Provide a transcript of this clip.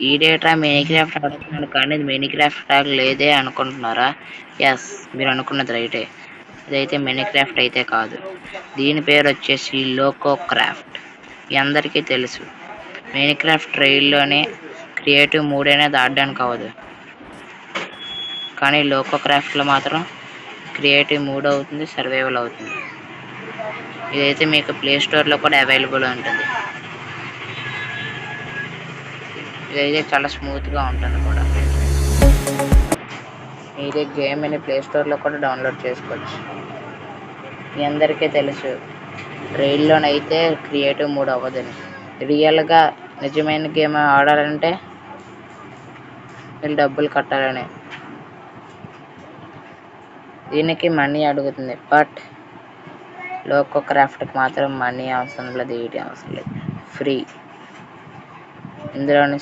ఈ డేటా మినీక్రాఫ్ట్ ఆడుతున్నాను కానీ ఇది మినీక్రాఫ్ట్ లేదే అనుకుంటున్నారా? ఎస్, మీరు అనుకున్నది రైటే. ఇదైతే మినీక్రాఫ్ట్ అయితే కాదు. దీని పేరు వచ్చేసి లోకో క్రాఫ్ట్. మీ అందరికీ తెలుసు మినీక్రాఫ్ట్ ట్రైల్లోనే క్రియేటివ్ మోడ్ అనేది ఆడడానికి అవ్వదు, కానీ లోకో క్రాఫ్ట్లో మాత్రం క్రియేటివ్ మోడ్ అవుతుంది, సర్వైవల్ అవుతుంది. ఇదైతే మీకు ప్లే స్టోర్లో కూడా అవైలబుల్ ఉంటుంది. ఇదైతే చాలా స్మూత్గా ఉంటుంది కూడా. మీరే గేమ్ అని ప్లే స్టోర్లో కూడా డౌన్లోడ్ చేసుకోవచ్చు. మీ అందరికీ తెలుసు ట్రైల్లోనైతే క్రియేటివ్ మోడ్ అవ్వదని. రియల్గా నిజమైన గేమ్ ఆడాలంటే వీళ్ళు డబ్బులు కట్టాలని. దీనికి మనీ అడుగుతుంది, బట్ లోకో క్రాఫ్ట్కి మాత్రం మనీ అవసరం లేదు, ఏటీ అవసరం లేదు, ఫ్రీ. ఇందులోని